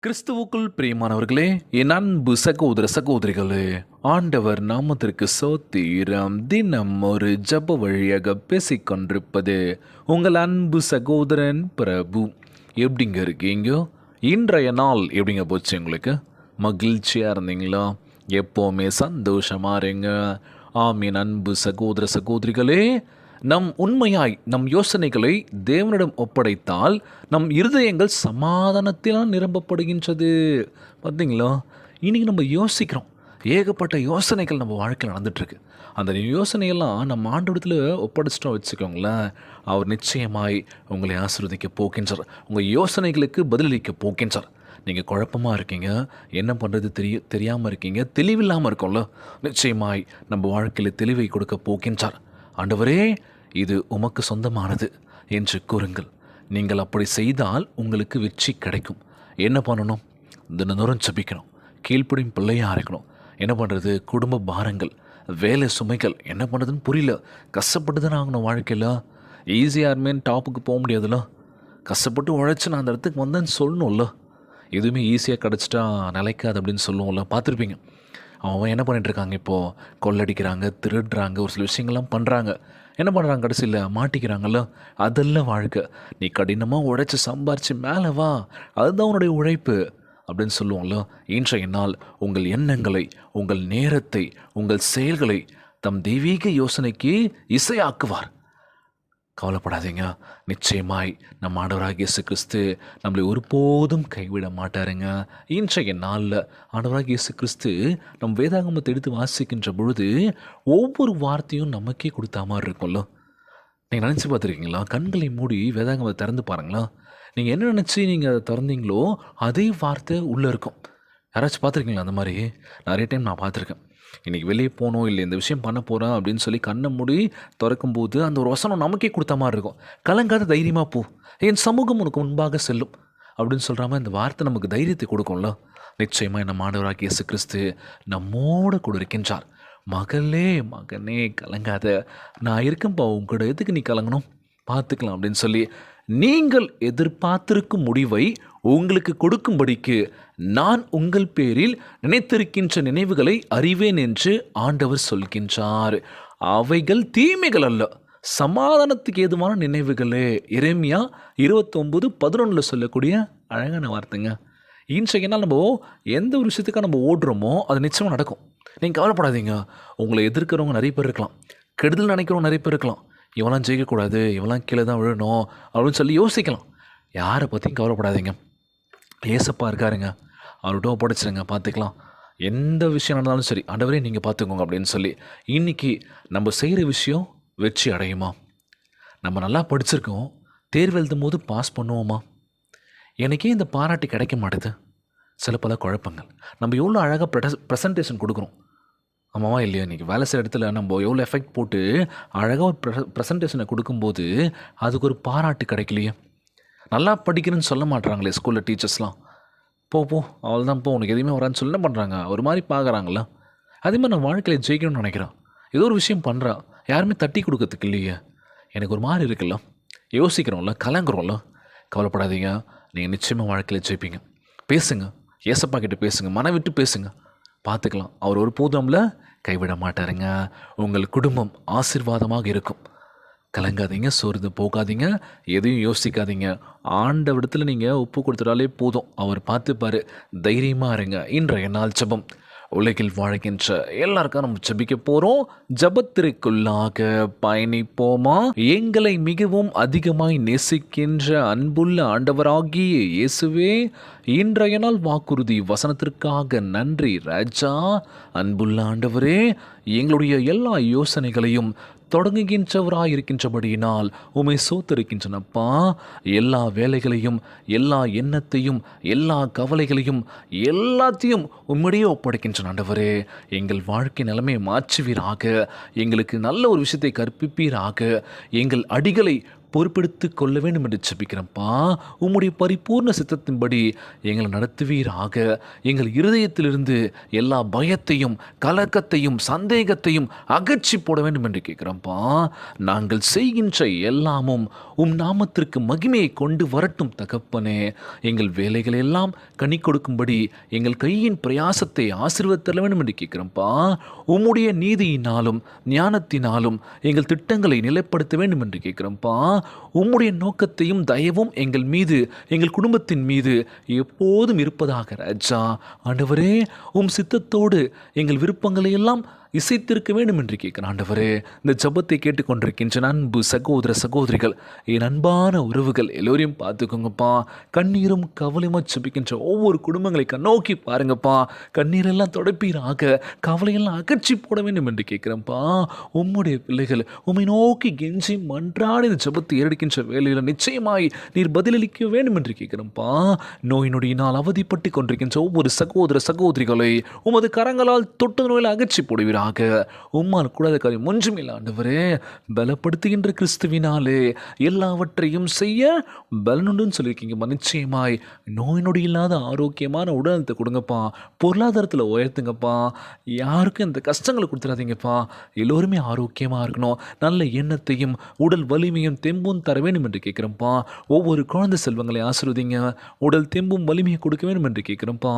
கிறிஸ்துவுக்குள் பிரியமானவர்களே, என் அன்பு சகோதர சகோதரிகளே, ஆண்டவர் நாமத்திற்கு சோத்திரம். தினம் ஒரு ஜப வழியாக பேசிக்கொண்டிருப்பது உங்கள் அன்பு சகோதரன் பிரபு. எப்படிங்க இருக்கீங்க? இன்றைய நாள் எப்படிங்க போச்சு? உங்களுக்கு மகிழ்ச்சியாக இருந்தீங்களா? எப்போவுமே சந்தோஷமாக இருங்க. என் அன்பு சகோதர சகோதரிகளே, நம் உண்மையாய் நம் யோசனைகளை தேவனிடம் ஒப்படைத்தால் நம் இருதயங்கள் சமாதானத்தினால் நிரம்பப்படுகின்றது. பார்த்தீங்களா? இன்றைக்கி நம்ம யோசிக்கிறோம், ஏகப்பட்ட யோசனைகள் நம்ம வாழ்க்கையில் நடந்துகிட்ருக்கு. அந்த யோசனையெல்லாம் நம்ம ஆண்டவரிடத்தில் ஒப்படைச்சிட்டோம் வச்சுக்கோங்களேன், அவர் நிச்சயமாய் உங்களை ஆசீர்வதிக்க போகின்றார். உங்கள் யோசனைகளுக்கு பதிலளிக்க போகின்றார். நீங்கள் குழப்பமாக இருக்கீங்க, என்ன பண்ணுறது தெரியாமல் இருக்கீங்க, தெளிவில்லாமல் இருக்கோம்ல, நிச்சயமாய் நம்ம வாழ்க்கையில் தெளிவை கொடுக்க போகின்றார். ஆண்டவரே, இது உமக்கு சொந்தமானது என்று கூறுங்கள். நீங்கள் அப்படி செய்தால் உங்களுக்கு வெற்றி கிடைக்கும். என்ன பண்ணணும்? தினந்தோறும் ஜெபிக்கணும், கீழ்ப்படியும் பிள்ளையாக இருக்கணும். என்ன பண்ணுறது? குடும்ப பாரங்கள், வேலை சுமைகள், என்ன பண்ணுறதுன்னு புரியல, கஷ்டப்பட்டு தானே ஆகணும். வாழ்க்கையில் ஈஸியாக இருமேன்னு டாப்புக்கு போக முடியாதுல்ல. கஷ்டப்பட்டு உழைச்சி நான் அந்த இடத்துக்கு வந்தேன்னு சொல்லணும்ல. எதுவுமே ஈஸியாக கிடச்சிட்டா நிலைக்காது அப்படின்னு சொல்லுவோம்ல, பார்த்துருப்பீங்க. அவன் என்ன பண்ணிகிட்ருக்காங்க? இப்போது கொள்ளடிக்கிறாங்க, திருடுறாங்க, ஒரு சில விஷயங்கள்லாம் பண்ணுறாங்க. என்ன பண்ணுறாங்க? கடைசியில் மாட்டிக்கிறாங்கல்ல. அதெல்லாம் வாழ்க்கை. நீ கடினமாக உழைச்சி சம்பாரித்து மேலே வா, அதுதான் உன்னுடைய உழைப்பு அப்படின்னு சொல்லுவோம்ல. இன்றைய நாள் உங்கள் எண்ணங்களை, உங்கள் நேரத்தை, உங்கள் செயல்களை தம் தெய்வீக யோசனைக்கு இசையாக்குவார். கவலைப்படாதீங்க. நிச்சயமாய் நம் ஆண்டவராகிய இயேசு கிறிஸ்து நம்மளை ஒருபோதும் கைவிட மாட்டாருங்க. இன்றைய நாளில் ஆண்டவராகிய இயேசு கிறிஸ்து நம் வேதாகமத்தை எடுத்து வாசிக்கின்ற பொழுது ஒவ்வொரு வார்த்தையும் நமக்கே கொடுத்த மாதிரி இருக்கும்ல. நீங்கள் நினச்சி பார்த்துருக்கீங்களா? கண்களை மூடி வேதாகமத்தை திறந்து பாருங்களா. நீங்கள் என்ன நினச்சி நீங்கள் அதை திறந்தீங்களோ அதே வார்த்தை உள்ளே இருக்கும். யாராச்சும் பார்த்துருக்கீங்களா? அந்த மாதிரி நிறைய டைம் நான் பார்த்துருக்கேன். இன்றைக்கி வெளியே போகணும், இல்லை இந்த விஷயம் பண்ண போகிறேன் அப்படின்னு சொல்லி கண்ணை மூடி திறக்கும்போது அந்த ஒரு வசனம் நமக்கே கொடுத்த மாதிரி இருக்கும். கலங்காத, தைரியமாக போ, என் சமூகம் உனக்கு முன்பாக செல்லும் அப்படின்னு சொல்கிற மாதிரி இந்த வார்த்தை நமக்கு தைரியத்தை கொடுக்கும்ல. நிச்சயமாக நம்ம ஆண்டவராகிய இயேசு கிறிஸ்து நம்மோடு கூட இருக்கின்றார். மகளே, மகனே, கலங்காத, நான் இருக்கேன்ப்பா உங்கூட, எதுக்கு நீ கலங்கணும், பார்த்துக்கலாம் அப்படின்னு சொல்லி நீங்கள் எதிர்பார்த்திருக்கும் முடிவை உங்களுக்கு கொடுக்கும்படிக்கு நான் உங்கள் பேரில் நினைத்திருக்கின்ற நினைவுகளை அறிவேன் என்று ஆண்டவர் சொல்கின்றார். அவைகள் தீமைகள் அல்ல, சமாதானத்துக்கு ஏதுவான நினைவுகளே. எரேமியா 29:11 சொல்லக்கூடிய அழகான வார்த்தைங்க. இன்றைக்கு நாள் நம்ம எந்த ஒரு விஷயத்துக்காக நம்ம ஓடுறோமோ அது நிச்சயமாக நடக்கும். நீங்கள் கவலைப்படாதீங்க. உங்களை எதிர்க்கிறவங்க நிறைய பேர் இருக்கலாம், கெடுதல் நினைக்கிறவங்க நிறைய பேர் இருக்கலாம். இவெல்லாம் ஜெயிக்கக்கூடாது, இவெல்லாம் கீழே தான் விழணும் அப்படின்னு சொல்லி யோசிக்கலாம். யாரை பற்றியும் கவலைப்படாதீங்க. ஏசப்பா இருக்காருங்க, அவர்கிட்ட ஒப்படைச்சிருங்க, பார்த்துக்கலாம். எந்த விஷயம் நடந்தாலும் சரி, ஆண்டவரே நீங்கள் பார்த்துக்கோங்க அப்படின்னு சொல்லி. இன்றைக்கி நம்ம செய்கிற விஷயம் வெற்றி அடையுமா? நம்ம நல்லா படிச்சிருக்கோம், தேர்வு எழுதும் போது பாஸ் பண்ணுவோமா? எனக்கே இந்த பாராட்டு கிடைக்க மாட்டேது. சில பல குழப்பங்கள். நம்ம எவ்வளோ அழகாக ப்ரெசன்டேஷன் கொடுக்குறோம், ஆமாவா இல்லையா? இன்றைக்கி வேலை செய்கிற இடத்துல நம்ம எவ்வளோ எஃபெக்ட் போட்டு அழகாக ஒரு ப்ரெசன்டேஷனை கொடுக்கும்போது அதுக்கு ஒரு பாராட்டு கிடைக்கலையே. நல்லா படிக்கிறேன்னு சொல்ல மாட்டுறாங்களே ஸ்கூலில் டீச்சர்ஸ்லாம். போ அவள் தான் போ, உனக்கு எதுவுமே வரான்னு சொல்ல பண்ணுறாங்க, ஒரு மாதிரி பார்க்குறாங்களா. அதே மாதிரி நான் வாழ்க்கையில் ஜெயிக்கணும்னு நினைக்கிறேன். ஏதோ ஒரு விஷயம் பண்ணுறான், யாருமே தட்டி கொடுக்கறதுக்கு இல்லையே. எனக்கு ஒரு மாதிரி இருக்குல்ல, யோசிக்கிறோம்ல, கலங்குறோம்ல. கவலைப்படாதீங்க, நீங்கள் நிச்சயமாக வாழ்க்கையில் ஜெயிப்பீங்க. பேசுங்க, ஏசப்பா கிட்ட பேசுங்க, மன விட்டு பேசுங்க, பார்த்துக்கலாம். அவர் ஒரு போதும்ல கைவிட மாட்டாருங்க. உங்கள் குடும்பம் ஆசீர்வாதமாக இருக்கும். கலங்காதீங்க, சோர்ந்து போகாதீங்க, எதையும் யோசிக்காதீங்க. ஆண்டவரிடத்தில் நீங்கள் ஒப்பு கொடுத்துட்டாலே போதும், அவர் பார்த்துப்பார். தைரியமாக இருங்க. இன்றைய நாள் ஜெபம். உலகில் வாழ்கின்ற எல்லாருக்கும் நம்ம ஜெபிக்க போகிறோம். ஜெபத்திற்குள்ளாக பயணிப்போமா? எங்களை மிகவும் அதிகமாய் நேசிக்கின்ற அன்புள்ள ஆண்டவராகிய இயேசுவே, இன்றைய நாள் வாக்குறுதி வசனத்திற்காக நன்றி ராஜா. அன்புள்ள ஆண்டவரே, எங்களுடைய எல்லா யோசனைகளையும் தொடங்குகின்றவராக இருக்கின்றபடியினால் உம்மை சோத்தரிக்கின்றனப்பா. எல்லா வேலைகளையும், எல்லா எண்ணத்தையும், எல்லா கவலைகளையும், எல்லாத்தையும் உம்மிடையே ஒப்படைக்கின்ற ஆண்டவரே, எங்கள் வாழ்க்கை நிலைமையை மாற்றுவீராக. எங்களுக்கு நல்ல ஒரு விஷயத்தை கற்பிப்பீராக. எங்கள் அடிகளை பொறுப்பெடுத்து கொள்ள வேண்டும் என்று ஜெபிக்கிறேன்ப்பா. உம்முடைய பரிபூர்ண சித்தத்தின்படி எங்களை நடத்துவீராக. எங்கள் இருதயத்திலிருந்து எல்லா பயத்தையும் கலக்கத்தையும் சந்தேகத்தையும் அகற்றி போட வேண்டும் என்று கேட்கிறோம்ப்பா. நாங்கள் செய்கின்ற எல்லாமும் உம் நாமத்திற்கு மகிமையை கொண்டு வரட்டும் தகப்பனே. எங்கள் வேலைகள் எல்லாம் கனி கொடுக்கும்படி எங்கள் கையின் பிரயாசத்தை ஆசீர்வதித்தர வேண்டும் என்று கேட்கிறோம்ப்பா. உம்முடைய நீதியினாலும் ஞானத்தினாலும் எங்கள் திட்டங்களை நிலைப்படுத்த வேண்டும் என்று கேட்கிறோம்ப்பா. உம்முடைய நோக்கத்தையும் தயவும் எங்கள் மீது எங்கள் குடும்பத்தின் மீது எப்போதும் இருப்பதாக ராஜா. ஆண்டவரே, உம் சித்தத்தோடு எங்கள் விருப்பங்களை எல்லாம் இசைத்திருக்க வேண்டும் என்று கேட்கிறேன் ஆண்டவரே. இந்த ஜபத்தை கேட்டுக்கொண்டிருக்கின்ற அன்பு சகோதர சகோதரிகள், என் அன்பான உறவுகள் எல்லோரையும் பார்த்துக்கோங்கப்பா. கண்ணீரும் கவலையுமா ஜெபிக்கின்ற ஒவ்வொரு குடும்பங்களை கண்ணோக்கி பாருங்கப்பா. கண்ணீரெல்லாம் தொடப்பீராக, கவலையெல்லாம் அகற்றி போட வேண்டும் என்று கேட்கிறேன்ப்பா. உம்முடைய பிள்ளைகள் உம்மை நோக்கி கெஞ்சி மன்றாடி இந்த ஜபத்தை ஏறெடுக்கின்ற வேலையில் நிச்சயமாய் நீர் பதிலளிக்க வேண்டும் என்று கேட்கிறேன்ப்பா. நோய் நொடியினால் அவதிப்பட்டு கொண்டிருக்கின்ற ஒவ்வொரு சகோதர சகோதரிகளை உமது கரங்களால் தொட்டு நோயில் அகற்றி போடுவீர். உம்மால் கூடாத காரியம் ஒன்றுமில்லை ஆண்டவரே. பலப்படுத்துகின்ற கிறிஸ்துவினாலே எல்லாவற்றையும் செய்ய பலனுண்டுன்னு சொல்லியிருக்கீங்க. நிச்சயமாய் நோய் நொடி இல்லாத ஆரோக்கியமான உடலத்தை கொடுங்கப்பா. பொருளாதாரத்தில் உயர்த்துங்கப்பா. யாருக்கும் இந்த கஷ்டங்களை கொடுத்துடாதீங்கப்பா. எல்லோருமே ஆரோக்கியமாக இருக்கணும். நல்ல எண்ணத்தையும் உடல் வலிமையும் தெம்பும் தர வேண்டும் என்று கேட்குறோம்ப்பா. ஒவ்வொரு குழந்தை செல்வங்களை ஆசீர்வதிங்க. உடல் தெம்பும் வலிமையை கொடுக்க வேண்டும் என்று கேட்குறோம்ப்பா.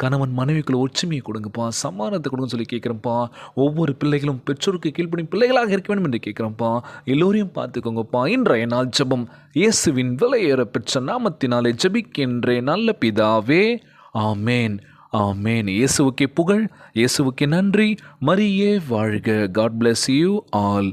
கணவன் மனைவிக்குள்ள ஒற்றுமையை கொடுங்கப்பா. சமாதானத்தை கொடுங்க சொல்லி கேட்குறோம்ப்பா. ஒவ்வொரு பிள்ளைகளும் பெற்றோருக்கு கீழ்ப்படியும் பிள்ளைகளாக இருக்க வேண்டும் என்று கேட்கிறோம்ப்பா. எல்லோரையும் பார்த்துக்கோங்கப்பா. இன்றைய நாள் ஜெபம் இயேசுவின் விலையேற பெற்ற நாமத்தினாலே ஜெபிக்கின்றேன் நல்ல பிதாவே, ஆமேன், ஆமேன். இயேசுவுக்கே புகழ், இயேசுவுக்கே நன்றி. மரியே வாழ்க. God bless you all.